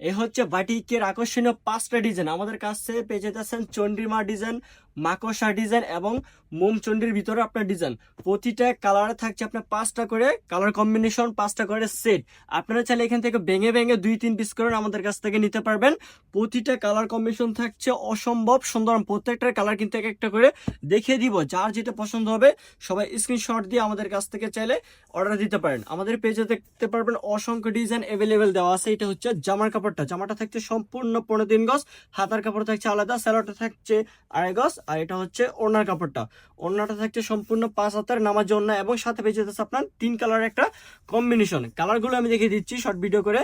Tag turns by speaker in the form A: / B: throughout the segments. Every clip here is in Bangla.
A: এই হচ্ছে বাটিকের আকর্ষণীয় 5টা ডিজাইন আমাদের কাছে পেয়ে যেতেছেন। চন্ডিমা ডিজাইন, মাকড়সা ডিজাইন এবং মোমচন্ডির ভিতরে আপনার ডিজাইন। প্রতিটা কালারে থাকছে আপনার 5টা করে কালার কম্বিনেশন, 5টা করে সেট। আপনারা চাইলে এখান থেকে ভেঙে ভেঙে 2-3 পিস করে আমাদের কাছ থেকে নিতে পারবেন। প্রতিটা কালার কম্বিনেশন থাকছে অসম্ভব সুন্দর। প্রত্যেকটার কালার কিন্তু এক একটা করে দেখিয়ে দিব। যার যেটা পছন্দ হবে সবাই স্ক্রিনশট দিয়ে আমাদের কাছ থেকে চাইলে অর্ডার দিতে পারেন। আমাদের পেজে দেখতে পারবেন অসংখ্য ডিজাইন অ্যাভেলেবেল দেওয়া আছে। এটা হচ্ছে জামার কাপড়টা, জামাটা থাকছে সম্পূর্ণ 15 গজ, হাতার কাপড় থাকছে আলাদা, স্যালোটা থাকছে 2.5 গজ, আর এটা হচ্ছে ওড়নার কাপড়টা। ওড়নাটা থাকছে সম্পূর্ণ 5 হাতের নামার জন্য এবং সাথে পেয়ে যেতেছে আপনার 3 কালার একটা কম্বিনেশন। কালারগুলো আমি দেখিয়ে দিচ্ছি শর্ট ভিডিও করে।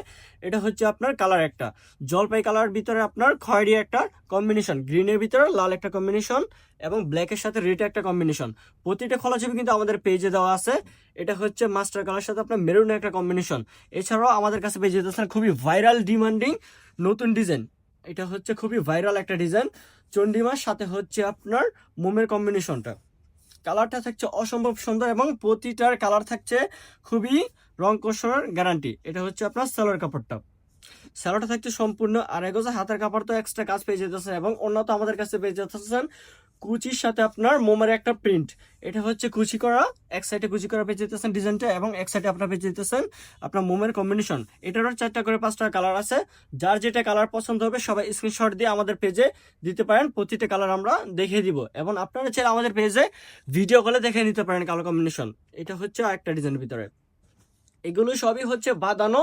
A: এটা হচ্ছে আপনার কালার একটা জলপাই কালার ভিতরে আপনার খয়েরি একটা কম্বিনেশন, গ্রিনের ভিতরে লাল একটা কম্বিনেশন এবং ব্ল্যাকের সাথে রেড একটা কম্বিনেশন। প্রতিটা খোলা ছবি কিন্তু আমাদের পেজে দেওয়া আছে। এটা হচ্ছে মাস্টার কালার সাথে আপনার মেরুন একটা কম্বিনেশন। এছাড়াও আমাদের কাছে পেয়ে যেতেছেন খুবই ভাইরাল ডিমান্ডিং নতুন ডিজাইন। এটা হচ্ছে খুবই ভাইরাল একটা ডিজাইন, চন্ডিমার সাথে হচ্ছে আপনার মোমের কম্বিনেশনটা। কালারটা থাকছে অসম্ভব সুন্দর এবং প্রতিটার কালার থাকছে খুবই রং কষার গ্যারান্টি। এটা হচ্ছে আপনার সালোয়ার কাপড়টা, স্যালোটা থাকছে সম্পূর্ণ 2.5 গজ, হাতের কাপড় তো এক্সট্রা কাজ পেয়ে যেতেছেন এবং অন্য তো আমাদের কাছে পেয়ে যেতেছেন কুচির সাথে আপনার মোমের একটা প্রিন্ট। এটা হচ্ছে কুচি করা, এক সাইডে কুচি করা পেয়ে যেতেছেন ডিজাইনটা এবং এক সাইডে আপনার পেয়ে যেতেছেন আপনার মোমের কম্বিনেশন। এটারও 4টা করে 5টা কালার আছে। যার যেটা কালার পছন্দ হবে সবাই স্ক্রিনশট দিয়ে আমাদের পেজে দিতে পারেন। প্রতিটা কালার আমরা দেখিয়ে দিব এবং আপনারা চাইলে আমাদের পেজে ভিডিও কলে দেখে নিতে পারেন কালার কম্বিনেশন। এটা হচ্ছে একটা ডিজাইনের ভিতরে। এগুলো সবই হচ্ছে বাঁধানো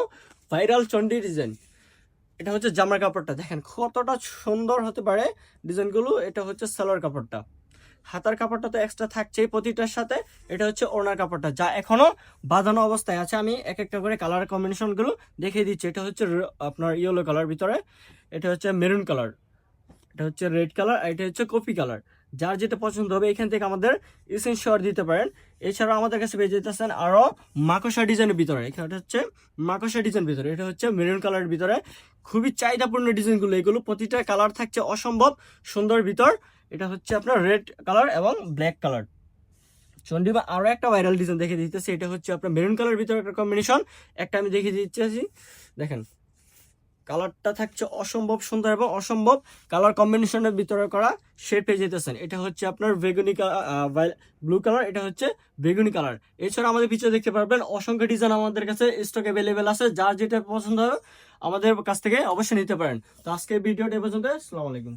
A: ভাইরাল চন্ডি ডিজাইন। এটা হচ্ছে জামার কাপড়টা, দেখেন কতটা সুন্দর হতে পারে ডিজাইনগুলো। এটা হচ্ছে সালোয়ার কাপড়টা, হাতার কাপড়টা তো এক্সট্রা থাকছেই প্রতিটার সাথে। এটা হচ্ছে ওড়নার কাপড়টা যা এখনো বাঁধানো অবস্থায় আছে। আমি এক একটা করে কালার কম্বিনেশনগুলো দেখিয়ে দিচ্ছি। এটা হচ্ছে আপনার ইয়েলো কালার ভিতরে, এটা হচ্ছে মেরুন কালার, এটা হচ্ছে রেড কালার, আর এটা হচ্ছে কফি কালার। যার যেটা পছন্দ হবে এখান থেকে আমাদের স্ক্রিনশট দিতে পারেন। এছাড়াও আমাদের কাছে পেয়ে যেতেছেন আরও মাকড়সা ডিজাইনের ভিতরে। এখানে হচ্ছে মাকড়সা ডিজাইন ভিতরে, এটা হচ্ছে মেরুন কালারের ভিতরে। খুবই চাহিদাপূর্ণ ডিজাইনগুলো এগুলো। প্রতিটা কালার থাকছে অসম্ভব সুন্দর ভিতর। এটা হচ্ছে আপনার রেড কালার এবং ব্ল্যাক কালার। চন্ডিমা আরও একটা ভাইরাল ডিজাইন দেখে দিতেছি। এটা হচ্ছে আপনার মেরুন কালার ভিতরে একটা কম্বিনেশন, একটা আমি দেখিয়ে দিচ্ছি। দেখেন কালারটা থাকছে অসম্ভব সুন্দর এবং অসম্ভব কালার কম্বিনেশনের ভিতরে করা শেড পেয়ে যেতেছেন। এটা হচ্ছে আপনার বেগুনি কালার, ব্লু কালার, এটা হচ্ছে বেগুনি কালার। এছাড়া আমাদের পিছনে দেখতে পারবেন অসংখ্য ডিজাইন আমাদের কাছে স্টক অ্যাভেলেবেল আছে। যার যেটা পছন্দ হবে আমাদের কাছ থেকে অবশ্যই নিতে পারেন। তো আজকের ভিডিওটা এ পর্যন্ত। আসসালামু আলাইকুম।